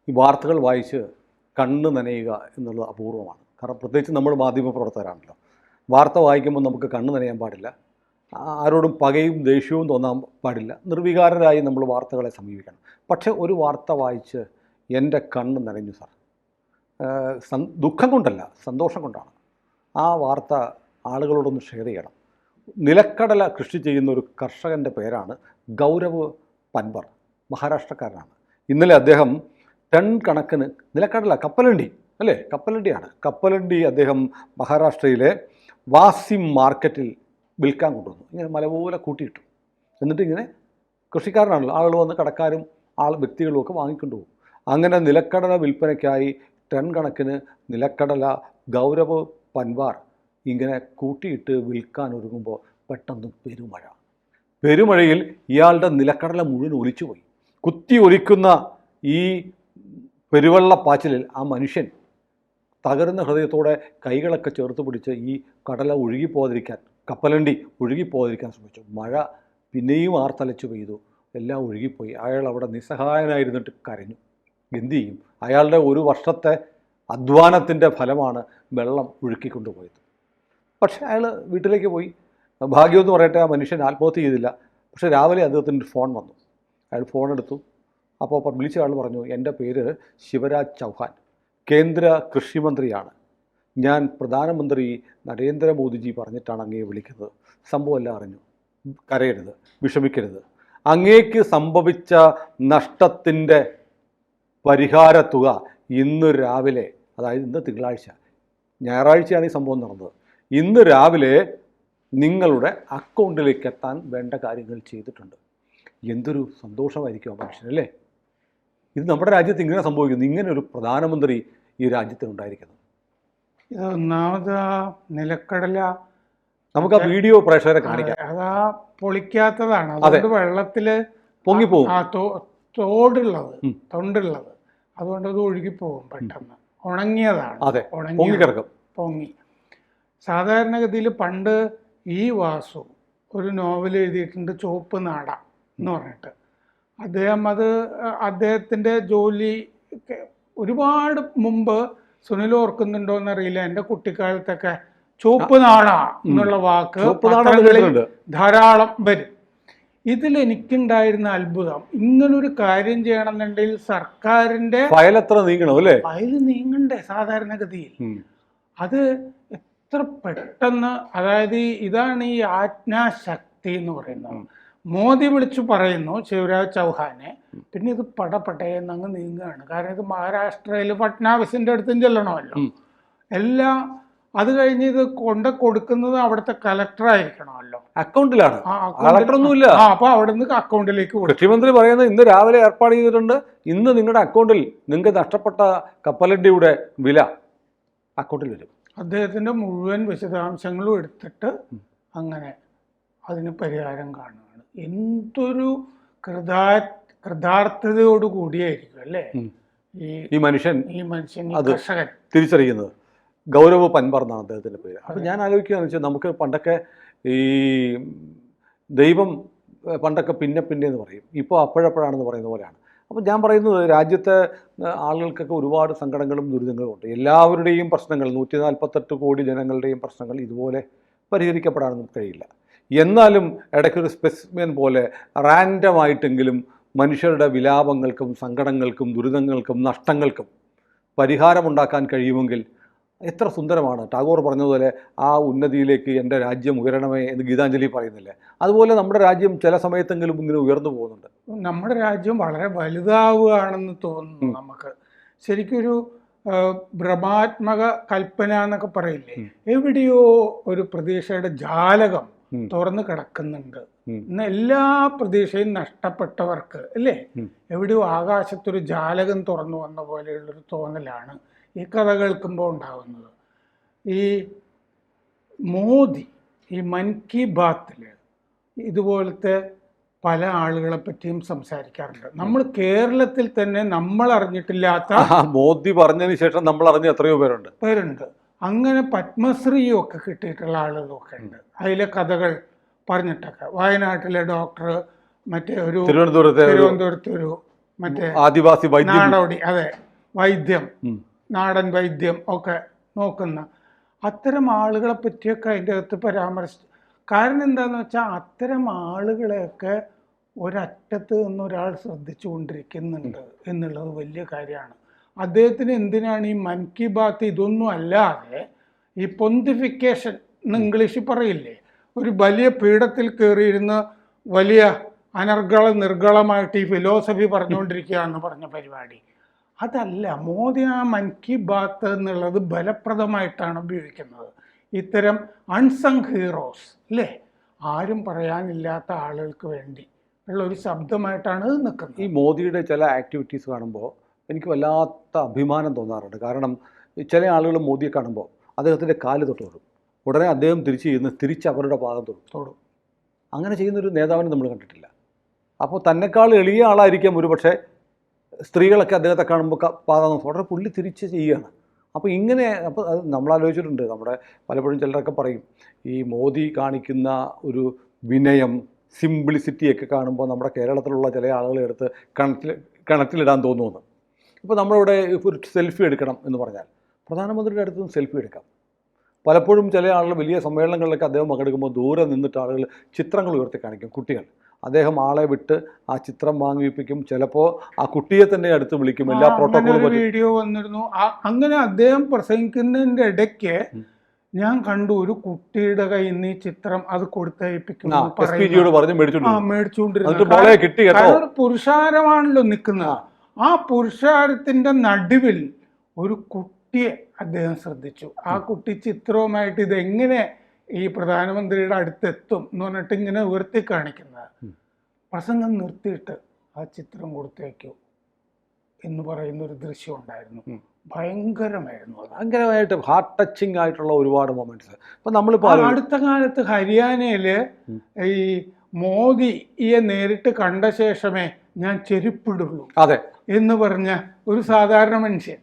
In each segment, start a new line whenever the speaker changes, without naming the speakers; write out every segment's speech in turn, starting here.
ഈ വാർത്തകൾ വായിച്ച് കണ്ണ് നനയുക എന്നുള്ളത് അപൂർവമാണ്. കാരണം പ്രത്യേകിച്ച് നമ്മൾ മാധ്യമപ്രവർത്തകരാണല്ലോ. വാർത്ത വായിക്കുമ്പോൾ നമുക്ക് കണ്ണ് നനയാൻ പാടില്ല, ആരോടും പകയും ദേഷ്യവും തോന്നാൻ പാടില്ല, നിർവികാരരായി നമ്മൾ വാർത്തകളെ സമീപിക്കണം. പക്ഷേ ഒരു വാർത്ത വായിച്ച് എൻ്റെ കണ്ണ് നനഞ്ഞു സാർ. ദുഃഖം കൊണ്ടല്ല, സന്തോഷം കൊണ്ടാണ്. ആ വാർത്ത ആളുകളോടൊന്ന് ഷെയർ ചെയ്യണം. നിലക്കടല കൃഷി ചെയ്യുന്ന ഒരു കർഷകൻ്റെ പേരാണ് ഗൗരവ് പൻവർ, മഹാരാഷ്ട്രക്കാരനാണ്. ഇന്നലെ അദ്ദേഹം ടൺ കണക്കിന് നിലക്കടല, കപ്പലണ്ടി അല്ലേ, കപ്പലണ്ടി അദ്ദേഹം മഹാരാഷ്ട്രയിലെ വാസിം മാർക്കറ്റിൽ വിൽക്കാൻ കൊണ്ടുവന്നു. ഇങ്ങനെ മല പോലെ കൂട്ടിയിട്ടു. എന്നിട്ട് ഇങ്ങനെ കൃഷിക്കാരനാണല്ലോ, ആളുകൾ വന്ന് കടക്കാരും വ്യക്തികളും ഒക്കെ വാങ്ങിക്കൊണ്ടു പോകും. അങ്ങനെ നിലക്കടല വിൽപ്പനയ്ക്കായി ടൺ കണക്കിന് നിലക്കടല ഗൗരവ് പൻവാർ ഇങ്ങനെ കൂട്ടിയിട്ട് വിൽക്കാൻ ഒരുങ്ങുമ്പോൾ പെട്ടെന്ന് പെരുമഴയിൽ ഇയാളുടെ നിലക്കടല മുഴുവൻ ഒലിച്ചുപോയി. കുത്തി ഒലിക്കുന്ന ഈ പെരുവെള്ളപ്പാച്ചിലിൽ ആ മനുഷ്യൻ തകരുന്ന ഹൃദയത്തോടെ കൈകളൊക്കെ ചേർത്ത് പിടിച്ച് ഈ കടല ഒഴുകിപ്പോകാതിരിക്കാൻ, കപ്പലണ്ടി ഒഴുകിപ്പോകാതിരിക്കാൻ ശ്രമിച്ചു. മഴ പിന്നെയും ആർത്തലച്ചു പെയ്തു, എല്ലാം ഒഴുകിപ്പോയി. അയാൾ അവിടെ നിസ്സഹായനായിരുന്നിട്ട് കരഞ്ഞു. എന്തു ചെയ്യും? അയാളുടെ ഒരു വർഷത്തെ അധ്വാനത്തിൻ്റെ ഫലമാണ് വെള്ളം ഒഴുക്കിക്കൊണ്ടുപോയത്. പക്ഷേ അയാൾ വീട്ടിലേക്ക് പോയി. ഭാഗ്യമെന്ന് പറയട്ടെ, ആ മനുഷ്യൻ ആത്മഹത്യ ചെയ്തില്ല. പക്ഷേ രാവിലെ അദ്ദേഹത്തിൻ്റെ ഫോൺ വന്നു. അയാൾ ഫോൺ എടുത്തു. അപ്പോൾ വിളിച്ച ആൾ പറഞ്ഞു, എൻ്റെ പേര് ശിവരാജ് ചൗഹാൻ, കേന്ദ്ര കൃഷിമന്ത്രിയാണ്. ഞാൻ പ്രധാനമന്ത്രി നരേന്ദ്രമോദിജി പറഞ്ഞിട്ടാണ് അങ്ങയെ വിളിക്കുന്നത്. സംഭവമെല്ലാം അറിഞ്ഞു. കരയരുത്, വിഷമിക്കരുത്. അങ്ങേക്ക് സംഭവിച്ച നഷ്ടത്തിൻ്റെ പരിഹാര തുക ഇന്ന് രാവിലെ, അതായത് ഇന്ന് തിങ്കളാഴ്ച, ഞായറാഴ്ചയാണ് ഈ സംഭവം നടന്നത്, ഇന്ന് രാവിലെ നിങ്ങളുടെ അക്കൗണ്ടിലേക്ക് എത്താൻ വേണ്ട കാര്യങ്ങൾ ചെയ്തിട്ടുണ്ട്. എന്തൊരു സന്തോഷമായിരിക്കും ആ മനുഷ്യനല്ലേ. ഇത് നമ്മുടെ രാജ്യത്ത് ഇങ്ങനെ സംഭവിക്കുന്നു. ഇങ്ങനെ ഒരു പ്രധാനമന്ത്രി ഈ രാജ്യത്തിനുണ്ടായിരിക്കുന്നത്.
ഇത് ഒന്നാമത് നിലക്കടല
നമുക്ക് ആ വീഡിയോ പ്രേക്ഷകരെ കാണിക്കാം.
അതാ പൊളിക്കാത്തതാണ്, അതുകൊണ്ട് വെള്ളത്തില്
പൊങ്ങിപ്പോകും.
തൊണ്ടുള്ളത് അതുകൊണ്ട് അത് ഒഴുകിപ്പോകും പെട്ടെന്ന്. ഉണങ്ങിയതാണ്, പൊങ്ങി. സാധാരണഗതിയിൽ പണ്ട് ഈ വാസു ഒരു നോവൽ എഴുതിയിട്ടുണ്ട്, ചുവപ്പ് നാട എന്ന് പറഞ്ഞിട്ട്. അദ്ദേഹത്തിൻ്റെ ജോലി ഒരുപാട് മുമ്പ്, സുനിൽ ഓർക്കുന്നുണ്ടോ എന്നറിയില്ല, എൻ്റെ കുട്ടിക്കാലത്തൊക്കെ ചുവപ്പ് നാട എന്നുള്ള വാക്ക് ധാരാളം വരും. ഇതിൽ എനിക്കുണ്ടായിരുന്ന അത്ഭുതം, ഇങ്ങനൊരു കാര്യം ചെയ്യണമെന്നുണ്ടെങ്കിൽ സർക്കാരിൻ്റെ ഫയൽ നീങ്ങണ്ടേ സാധാരണഗതിയിൽ. അത് എത്ര പെട്ടെന്ന്, അതായത് ഇതാണ് ഈ ആജ്ഞാശക്തി എന്ന് പറയുന്നത്. മോദി വിളിച്ചു പറയുന്നു ശിവരാജ് ചൗഹാനെ, പിന്നെ ഇത് പടപടയെന്ന് അങ്ങ് നീങ്ങുകയാണ്. കാരണം ഇത് മഹാരാഷ്ട്രയിൽ ഫട്നാവിസിന്റെ അടുത്തും ചെല്ലണമല്ലോ എല്ലാം. അത് കഴിഞ്ഞ് ഇത് കൊടുക്കുന്നത് അവിടുത്തെ കലക്ടറായിരിക്കണമല്ലോ,
അക്കൗണ്ടിലാണ്.
അപ്പൊ അവിടെ നിന്ന് അക്കൗണ്ടിലേക്ക്
മുഖ്യമന്ത്രി പറയുന്നത് ഇന്ന് രാവിലെ ഏർപ്പാട് ചെയ്തിട്ടുണ്ട്, ഇന്ന് നിങ്ങളുടെ അക്കൗണ്ടിൽ നിങ്ങൾക്ക് നഷ്ടപ്പെട്ട കപ്പലണ്ടിയുടെ വില അക്കൗണ്ടിൽ വരും.
അദ്ദേഹത്തിന്റെ മുഴുവൻ വിശദാംശങ്ങളും എടുത്തിട്ട് അങ്ങനെ അതിന് പരിഹാരം കാണുകയാണ്. എന്തൊരു കൃതാർത്ഥതയോട് കൂടിയായിരിക്കും അല്ലേ
ഈ മനുഷ്യൻ അത് തിരിച്ചറിയുന്നത്. ഗൗരവ് പൻവർ എന്നാണ് അദ്ദേഹത്തിൻ്റെ പേര്. അപ്പോൾ ഞാൻ ആലോചിക്കുകയെന്ന് വെച്ചാൽ, നമുക്ക് പണ്ടൊക്കെ ഈ ദൈവം പണ്ടൊക്കെ പിന്നെ എന്ന് പറയും, ഇപ്പോൾ അപ്പോഴപ്പോഴാണെന്ന് പറയുന്ന പോലെയാണ്. അപ്പോൾ ഞാൻ പറയുന്നത്, രാജ്യത്തെ ആളുകൾക്കൊക്കെ ഒരുപാട് സങ്കടങ്ങളും ദുരിതങ്ങളും ഉണ്ട്. എല്ലാവരുടെയും പ്രശ്നങ്ങൾ, 148 കോടി ജനങ്ങളുടെയും പ്രശ്നങ്ങൾ ഇതുപോലെ പരിഹരിക്കപ്പെടാനൊന്നും കഴിയില്ല. എന്നാലും ഇടയ്ക്കൊരു സ്പെസിമെൻ പോലെ റാൻഡമായിട്ടെങ്കിലും മനുഷ്യരുടെ വിലാപങ്ങൾക്കും സങ്കടങ്ങൾക്കും ദുരിതങ്ങൾക്കും നഷ്ടങ്ങൾക്കും പരിഹാരമുണ്ടാക്കാൻ കഴിയുമെങ്കിൽ എത്ര സുന്ദരമാണ്. ടാഗോർ പറഞ്ഞതുപോലെ, ആ ഉന്നതിയിലേക്ക് എൻ്റെ രാജ്യം ഉയരണമേ എന്ന് ഗീതാഞ്ജലി പറയുന്നില്ലേ, അതുപോലെ നമ്മുടെ രാജ്യം ചില സമയത്തെങ്കിലും ഇങ്ങനെ ഉയർന്നു പോകുന്നുണ്ട്.
നമ്മുടെ രാജ്യം വളരെ വലുതാവുകയാണെന്ന് തോന്നുന്നു നമുക്ക്. ശരിക്കൊരു ഭ്രമാത്മക കൽപ്പന എന്നൊക്കെ പറയില്ലേ, എവിടെയോ ഒരു പ്രതീക്ഷയുടെ ജാലകം തുറന്നു കിടക്കുന്നുണ്ട്. ഇന്ന് എല്ലാ പ്രതീക്ഷയും നഷ്ടപ്പെട്ടവർക്ക് അല്ലേ, എവിടെയോ ആകാശത്തൊരു ജാലകം തുറന്നു വന്ന പോലെയുള്ളൊരു തോന്നലാണ് ഈ കഥ കേൾക്കുമ്പോൾ ഉണ്ടാകുന്നത്. ഈ മോദി ഈ മൻ കി ബാത്തിൽ ഇതുപോലത്തെ പല ആളുകളെ പറ്റിയും സംസാരിക്കാറുണ്ട്. നമ്മൾ കേരളത്തിൽ തന്നെ നമ്മൾ അറിഞ്ഞിട്ടില്ലാത്ത,
മോദി പറഞ്ഞതിന് ശേഷം നമ്മൾ അറിഞ്ഞ എത്രയോ പേരുണ്ട്.
അങ്ങനെ പത്മശ്രീയൊക്കെ കിട്ടിയിട്ടുള്ള ആളുകളൊക്കെ ഉണ്ട്. അതിലെ കഥകൾ പറഞ്ഞിട്ടൊക്കെ. വയനാട്ടിലെ ഡോക്ടർ, മറ്റേ ഒരു തിരുവനന്തപുരത്തെ ഒരു മറ്റേ
ആദിവാസി വൈദ്യം,
നാടോടി, അതെ, വൈദ്യം, നാടൻ വൈദ്യം ഒക്കെ നോക്കുന്ന അത്തരം ആളുകളെ പറ്റിയൊക്കെ അതിൻ്റെ അകത്ത് പരാമർശിച്ചു. കാരണം എന്താണെന്ന് വെച്ചാൽ അത്തരം ആളുകളെയൊക്കെ ഒരറ്റത്ത് നിന്ന് ഒരാൾ ശ്രദ്ധിച്ചു കൊണ്ടിരിക്കുന്നുണ്ട് എന്നുള്ളത് വലിയ കാര്യമാണ്. അദ്ദേഹത്തിന് എന്തിനാണ് ഈ മൻ കി ബാത്ത് ഇതൊന്നും അല്ലാതെ ഈ പൊന്തിഫിക്കേഷൻ എന്ന് ഇംഗ്ലീഷിൽ പറയില്ലേ, ഒരു വലിയ പീഠത്തിൽ കയറിയിരുന്ന് വലിയ നിർഗളമായിട്ട് ഈ ഫിലോസഫി പറഞ്ഞുകൊണ്ടിരിക്കുകയെന്ന് പറഞ്ഞ പരിപാടി അതല്ല. മോദി ആ മൻ കി ബാത്ത് എന്നുള്ളത് ഫലപ്രദമായിട്ടാണ് ഉപയോഗിക്കുന്നത്. ഇത്തരം അൺസങ് ഹീറോസ് അല്ലേ, ആരും പറയാനില്ലാത്ത ആളുകൾക്ക് വേണ്ടി ഉള്ള ഒരു ശബ്ദമായിട്ടാണ് ഇത് നിൽക്കുന്നത്.
ഈ മോദിയുടെ ചില ആക്ടിവിറ്റീസ് കാണുമ്പോൾ എനിക്ക് വല്ലാത്ത അഭിമാനം തോന്നാറുണ്ട്. കാരണം ചില ആളുകൾ മോദിയെ കാണുമ്പോൾ അദ്ദേഹത്തിൻ്റെ കാല് തൊടും, ഉടനെ അദ്ദേഹം തിരിച്ച് അവരുടെ പാദം തൊടും. അങ്ങനെ ചെയ്യുന്നൊരു നേതാവിനെ നമ്മൾ കണ്ടിട്ടില്ല. അപ്പോൾ തന്നെക്കാൾ എളിയ ആളായിരിക്കാം ഒരു പക്ഷേ സ്ത്രീകളൊക്കെ അദ്ദേഹത്തെ കാണുമ്പോൾ പാദം ഉടനെ പുള്ളി തിരിച്ച് ചെയ്യുകയാണ്. അപ്പോൾ ഇങ്ങനെ അപ്പോൾ അത് നമ്മൾ ആലോചിച്ചിട്ടുണ്ട്. നമ്മുടെ പലപ്പോഴും ചിലരൊക്കെ പറയും ഈ മോദി കാണിക്കുന്ന ഒരു വിനയം, സിംപ്ലിസിറ്റിയൊക്കെ കാണുമ്പോൾ നമ്മുടെ കേരളത്തിലുള്ള ചില ആളുകളെ എടുത്ത് കണക്കിലിടാൻ തോന്നുമെന്ന്. ഇപ്പോൾ നമ്മളിവിടെ ഒരു സെൽഫി എടുക്കണം എന്ന് പറഞ്ഞാൽ പ്രധാനമന്ത്രിയുടെ അടുത്ത് നിന്ന് സെൽഫി എടുക്കാം. പലപ്പോഴും ചില ആളുകൾ വലിയ സമ്മേളനങ്ങളിലൊക്കെ അദ്ദേഹം പങ്കെടുക്കുമ്പോൾ ദൂരെ നിന്നിട്ട് ആളുകൾ ചിത്രങ്ങൾ ഉയർത്തി കാണിക്കും. കുട്ടികൾ, അദ്ദേഹം ആളെ വിട്ട് ആ ചിത്രം വാങ്ങിപ്പിക്കും. ചിലപ്പോൾ ആ കുട്ടിയെ തന്നെ അടുത്ത് വിളിക്കും. എല്ലാ പ്രോട്ടോകോളും
വീഡിയോ വന്നിരുന്നു. അങ്ങനെ അദ്ദേഹം പ്രസംഗിക്കുന്നതിൻ്റെ ഇടയ്ക്ക് ഞാൻ കണ്ടു ഒരു കുട്ടിയുടെ കയ്യിൽ നിന്ന് ഈ ചിത്രം അത് കൊടുത്തയപ്പിക്കുന്നു, മേടിച്ചുകൊണ്ടിരുന്നു. പുരുഷാരമാണല്ലോ നിൽക്കുന്നത്. ആ പുരുഷാരത്തിന്റെ നടുവിൽ ഒരു കുട്ടിയെ അദ്ദേഹം ശ്രദ്ധിച്ചു. ആ കുട്ടി ചിത്രവുമായിട്ട് ഇതെങ്ങനെ ഈ പ്രധാനമന്ത്രിയുടെ അടുത്തെത്തും എന്ന് പറഞ്ഞിട്ട് ഇങ്ങനെ ഉയർത്തി കാണിക്കുന്നത്. പ്രസംഗം നിർത്തിയിട്ട് ആ ചിത്രം കൊടുത്തേക്കൂ എന്ന് പറയുന്ന ഒരു ദൃശ്യം ഉണ്ടായിരുന്നു. ഭയങ്കരമായിരുന്നു.
ഭയങ്കരമായിട്ട് ഹാർട്ട് ടച്ചിങ് ആയിട്ടുള്ള ഒരുപാട് മൊമെന്റ്സ്. ഇപ്പം നമ്മളിപ്പോൾ
അടുത്ത കാലത്ത് ഹരിയാനയിൽ ഈ മോദിയെ നേരിട്ട് കണ്ട ശേഷമേ ഞാൻ ചെരുപ്പിടുള്ളൂ എന്ന് പറഞ്ഞ ഒരു സാധാരണ മനുഷ്യൻ,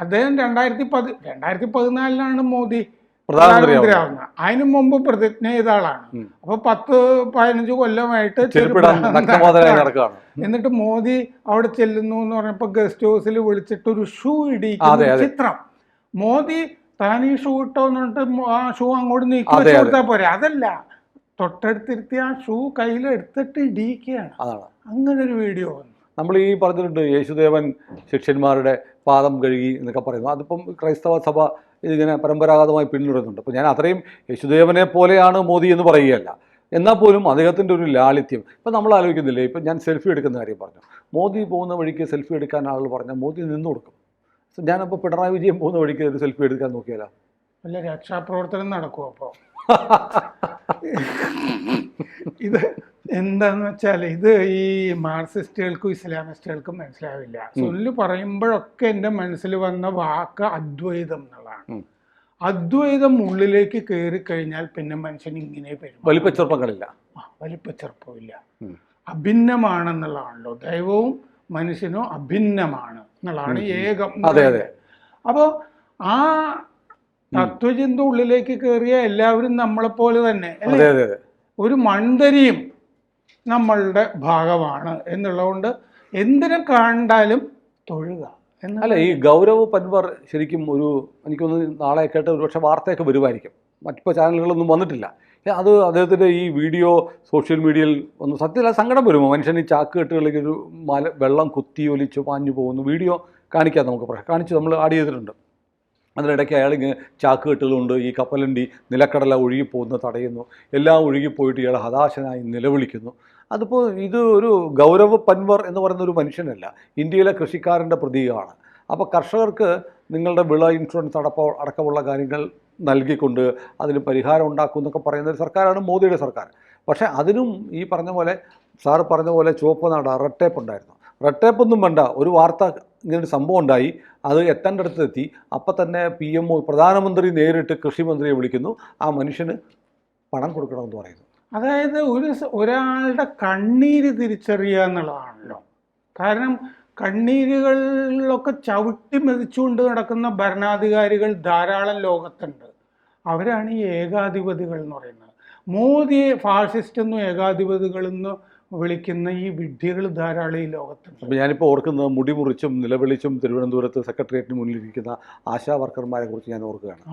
അദ്ദേഹം 2014 മോദി പ്രധാനമന്ത്രിയാവുന്ന. അതിനു മുമ്പ് പ്രതിജ്ഞ ചെയ്ത ആളാണ്. അപ്പൊ 10-15 കൊല്ലമായിട്ട് എന്നിട്ട് മോദി അവിടെ ചെല്ലുന്നു എന്ന് പറഞ്ഞപ്പോ ഗസ്റ്റ് ഹൗസിൽ വിളിച്ചിട്ട് ഒരു ഷൂ ഇടിക്കുന്ന ചിത്രം. മോദി താൻ ഈ ഷൂ ഇട്ടോന്ന് പറഞ്ഞിട്ട് ആ ഷൂ അങ്ങോട്ട് നീക്കി വെച്ച് കൊടുത്താൽ പോരെ. അതല്ല, തൊട്ടടുത്തിരുത്തി ആ ഷൂ കയ്യിലെടുത്തിട്ട് ഇടിക്കുകയാണ്. അങ്ങനെ ഒരു വീഡിയോ വന്നു.
നമ്മൾ ഈ പറഞ്ഞിട്ടുണ്ട് യേശുദേവൻ ശിഷ്യന്മാരുടെ പാദം കഴുകി എന്നൊക്കെ പറയുന്നു. അതിപ്പം ക്രൈസ്തവ സഭ ഇതിങ്ങനെ പരമ്പരാഗതമായി പിന്തുടരുന്നുണ്ട്. അപ്പോൾ ഞാൻ അത്രയും യേശുദേവനെ പോലെയാണ് മോദി എന്ന് പറയുകയല്ല. എന്നാൽ പോലും അദ്ദേഹത്തിൻ്റെ ഒരു ലാളിത്യം ഇപ്പം നമ്മൾ ആലോചിക്കുന്നില്ലേ. ഇപ്പം ഞാൻ സെൽഫി എടുക്കുന്ന കാര്യം പറഞ്ഞു. മോദി പോകുന്ന വഴിക്ക് സെൽഫി എടുക്കാൻ ആളുകൾ പറഞ്ഞാൽ മോദി നിന്നു കൊടുക്കും. ഞാനപ്പോൾ പിണറായി വിജയൻ പോകുന്ന വഴിക്ക് ഒരു സെൽഫി എടുക്കാൻ നോക്കിയാലോ?
അല്ല, രക്ഷാപ്രവർത്തനം നടക്കും. അപ്പോൾ ഇത് എന്താന്ന് വെച്ചാൽ ഇത് ഈ മാർക്സിസ്റ്റുകൾക്കും ഇസ്ലാമിസ്റ്റുകൾക്കും മനസ്സിലാവില്ല. സൊല്ല് പറയുമ്പോഴൊക്കെ എൻ്റെ മനസ്സിൽ വന്ന വാക്ക് അദ്വൈതം എന്നുള്ളതാണ്. അദ്വൈതം ഉള്ളിലേക്ക് കയറി കഴിഞ്ഞാൽ പിന്നെ മനുഷ്യൻ ഇങ്ങനെ
വലിപ്പച്ചെറുപ്പങ്ങളില്ല,
വലിപ്പച്ചെറുപ്പമില്ല, അഭിന്നമാണെന്നുള്ളതാണല്ലോ. ദൈവവും മനുഷ്യനും അഭിന്നമാണ് എന്നുള്ളതാണ് ഏകം. അപ്പോൾ ആ തത്വചിന്ത ഉള്ളിലേക്ക് കയറിയ എല്ലാവരും നമ്മളെപ്പോലെ തന്നെ ഒരു മൺതരിയും നമ്മളുടെ ഭാഗമാണ് എന്നുള്ളതുകൊണ്ട് എന്തിനെ കണ്ടാലും തൊഴുക.
അല്ല, ഈ ഗൗരവ് പൻവർ ശരിക്കും ഒരു എനിക്കൊന്ന് നാളെ കേട്ട് ഒരുപക്ഷെ വാർത്തയൊക്കെ വരുമായിരിക്കും. മറ്റിപ്പോൾ ചാനലുകളൊന്നും വന്നിട്ടില്ല. അത് അദ്ദേഹത്തിൻ്റെ ഈ വീഡിയോ സോഷ്യൽ മീഡിയയിൽ ഒന്ന് സത്യത്തിൽ സങ്കടം വരുമോ? മനുഷ്യൻ ഈ ചാക്ക് കെട്ടുകളിലേക്ക് ഒരു വെള്ളം കുത്തി ഒലിച്ച് പാഞ്ഞു പോകുന്നു. വീഡിയോ കാണിക്കാം, നമുക്ക് കാണിച്ച് നമ്മൾ ആഡ് ചെയ്തിട്ടുണ്ട്. അതിനിടയ്ക്ക് അയാളിങ്ങനെ ചാക്ക് കെട്ടുകളുണ്ട്. ഈ കപ്പലണ്ടി നിലക്കടല ഒഴുകിപ്പോകുന്നത് തടയുന്നു. എല്ലാം ഒഴുകിപ്പോയിട്ട് ഇയാൾ ഹതാശനായി നിലവിളിക്കുന്നു. അതിപ്പോൾ ഇത് ഒരു ഗൗരവ് പൻവർ എന്ന് പറയുന്ന ഒരു മനുഷ്യനല്ല, ഇന്ത്യയിലെ കൃഷിക്കാരൻ്റെ പ്രതീകമാണ്. അപ്പോൾ കർഷകർക്ക് നിങ്ങളുടെ വിള ഇൻഷുറൻസ് അടക്കമുള്ള കാര്യങ്ങൾ നൽകിക്കൊണ്ട് അതിന് പരിഹാരം ഉണ്ടാക്കും എന്നൊക്കെ പറയുന്ന ഒരു സർക്കാരാണ് മോദിയുടെ സർക്കാർ. പക്ഷേ അതിനും ഈ പറഞ്ഞ പോലെ സാറ് പറഞ്ഞ പോലെ ചുവപ്പ് നാട റെഡ് ടേപ്പ് ഉണ്ടായിരുന്നു. റെഡ് ടേപ്പൊന്നും വേണ്ട, ഒരു വാർത്ത ഇങ്ങനൊരു സംഭവം ഉണ്ടായി, അത് എത്തേണ്ട അടുത്തെത്തി. അപ്പം തന്നെ PMO പ്രധാനമന്ത്രി നേരിട്ട് കൃഷിമന്ത്രിയെ വിളിക്കുന്നു, ആ മനുഷ്യന് പണം കൊടുക്കണമെന്ന് പറയുന്നു.
അതായത് ഒരാളുടെ കണ്ണീര് തിരിച്ചറിയുക എന്നുള്ളതാണല്ലോ. കാരണം കണ്ണീരുകളിലൊക്കെ ചവിട്ടി മെതിച്ചുകൊണ്ട് നടക്കുന്ന ഭരണാധികാരികൾ ധാരാളം ലോകത്തുണ്ട്. അവരാണ് ഈ ഏകാധിപതികൾ എന്ന് പറയുന്നത്. മോദിയെ ഫാഷിസ്റ്റ് എന്നോ ഏകാധിപതികളെന്നോ വിളിക്കുന്ന ഈ വിഡ്ഢികൾ ധാരാളം ഈ ലോകത്തുണ്ട്.
അപ്പോൾ ഞാനിപ്പോൾ ഓർക്കുന്നത് മുടി മുറിച്ചും നിലവിളിച്ചും തിരുവനന്തപുരത്ത് സെക്രട്ടേറിയറ്റിന് മുന്നിലിരിക്കുന്ന ആശാ വർക്കർമാരെ കുറിച്ച് ഞാൻ ഓർക്കുകയാണ്.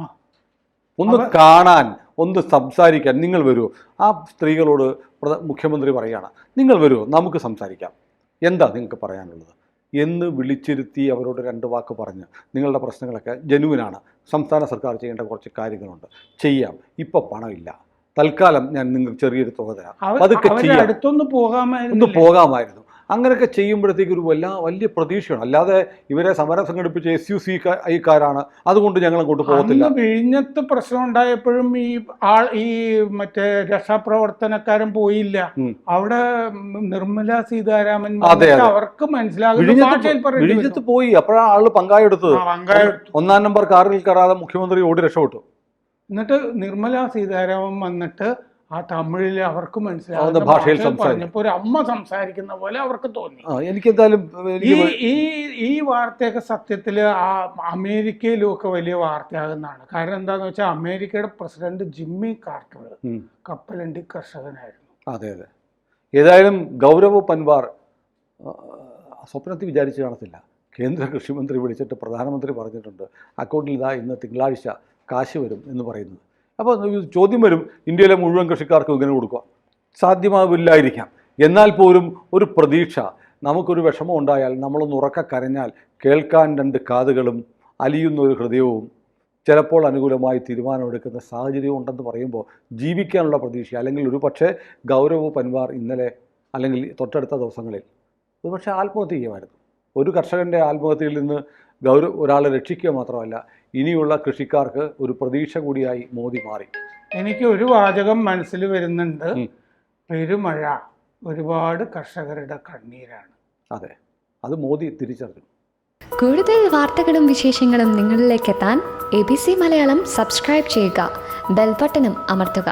ഒന്ന് കാണാൻ, ഒന്ന് സംസാരിക്കാൻ നിങ്ങൾ വരൂ. ആ സ്ത്രീകളോട് മുഖ്യമന്ത്രി പറയുകയാണ്, നിങ്ങൾ വരൂ, നമുക്ക് സംസാരിക്കാം, എന്താ നിങ്ങൾക്ക് പറയാനുള്ളത് എന്ന് വിളിച്ചിരുത്തി അവരോട് 2 വാക്ക് പറഞ്ഞ് നിങ്ങളുടെ പ്രശ്നങ്ങളൊക്കെ ജനുവിനാണ്, സംസ്ഥാന സർക്കാർ ചെയ്യേണ്ട കുറച്ച് കാര്യങ്ങളുണ്ട്, ചെയ്യാം, ഇപ്പോൾ പണമില്ല, തൽക്കാലം ഞാൻ നിങ്ങൾക്ക് ചെറിയൊരു തുക തരാം, അതൊക്കെ ചെയ്യാം,
അടുത്തൊന്ന്
പോകാമായിരുന്നു. അങ്ങനെയൊക്കെ ചെയ്യുമ്പോഴത്തേക്ക് ഒരു വലിയ പ്രതീക്ഷയാണ്. അല്ലാതെ ഇവരെ സമരം സംഘടിപ്പിച്ച SUCIക്കാരാണ്, അതുകൊണ്ട് ഞങ്ങൾ അങ്ങോട്ട് പോകത്തില്ല.
വിഴിഞ്ഞത്ത് പ്രശ്നം ഉണ്ടായപ്പോഴും ഈ മറ്റേ രക്ഷാപ്രവർത്തനക്കാരൻ പോയില്ല. അവിടെ നിർമ്മല സീതാരാമൻ അവർക്ക്
വിഴിഞ്ഞത്ത് പോയി. അപ്പോഴാണ് ആള് പങ്കായെടുത്തത്. 1-ാം നമ്പർ കാറിൽ കയറാതെ മുഖ്യമന്ത്രി ഓടി രക്ഷപ്പെട്ടു.
എന്നിട്ട് നിർമ്മല സീതാരാമൻ വന്നിട്ട് ആ തമിഴിൽ അവർക്ക്
മനസ്സിലാവുന്ന ഭാഷയിൽ
പറഞ്ഞപ്പോൾ ഒരു അമ്മ സംസാരിക്കുന്ന പോലെ അവർക്ക് തോന്നി.
എനിക്കെന്തായാലും
ഈ വാർത്തയൊക്കെ സത്യത്തിൽ ആ അമേരിക്കയിലും ഒക്കെ വലിയ വാർത്തയാകുന്നതാണ്. കാരണം എന്താണെന്ന് വെച്ചാൽ അമേരിക്കയുടെ പ്രസിഡന്റ് ജിമ്മി കാർട്ടർ കപ്പലണ്ടി കർഷകനായിരുന്നു.
അതെ അതെ. ഏതായാലും ഗൗരവ് പൻവാർ സ്വപ്നത്തിൽ വിചാരിച്ച് കാണത്തില്ല. കേന്ദ്ര കൃഷിമന്ത്രി വിളിച്ചിട്ട് പ്രധാനമന്ത്രി പറഞ്ഞിട്ടുണ്ട് അക്കൗണ്ടിൽ ഇതാ ഇന്ന് തിങ്കളാഴ്ച കാശ് വരും എന്ന് പറയുന്നത്. അപ്പോൾ ചോദ്യം വരും, ഇന്ത്യയിലെ മുഴുവൻ കൃഷിക്കാർക്കും ഇങ്ങനെ കൊടുക്കുക സാധ്യമാവില്ലായിരിക്കാം. എന്നാൽ പോലും ഒരു പ്രതീക്ഷ, നമുക്കൊരു വിഷമം ഉണ്ടായാൽ, നമ്മളൊന്ന് ഉറക്കെ കരഞ്ഞാൽ കേൾക്കാൻ 2 കാതുകളും അലിയുന്ന ഒരു ഹൃദയവും ചിലപ്പോൾ അനുകൂലമായി തീരുമാനമെടുക്കുന്ന സാഹചര്യം ഉണ്ടെന്ന് പറയുമ്പോൾ ജീവിക്കാനുള്ള പ്രതീക്ഷ. അല്ലെങ്കിൽ ഒരു പക്ഷേ ഗൗരവ് പൻവാർ ഇന്നലെ അല്ലെങ്കിൽ തൊട്ടടുത്ത ദിവസങ്ങളിൽ ഒരു പക്ഷേ ആത്മഹത്യ ചെയ്യുമായിരുന്നു. ഒരു കർഷകൻ്റെ ആത്മഹത്യയിൽ നിന്ന് ഒരാളെ രക്ഷിക്കുക മാത്രമല്ല, ഇനിയുള്ള കൃഷിക്കാർക്ക് ഒരു പ്രതീക്ഷ കൂടിയായി മോദി മാറി.
എനിക്ക് ഒരു വാചകം മനസ്സിൽ വരുന്നുണ്ട്, പെരുമഴ ഒരുപാട് കർഷകരുടെ കണ്ണീരാണ്.
അതെ, അത് മോദി തിരിച്ചറിഞ്ഞു.
കൂടുതൽ വാർത്തകളും വിശേഷങ്ങളും നിങ്ങളിലേക്ക് എത്താൻ ABC മലയാളം സബ്സ്ക്രൈബ് ചെയ്യുക, ബെൽ ബട്ടണും അമർത്തുക.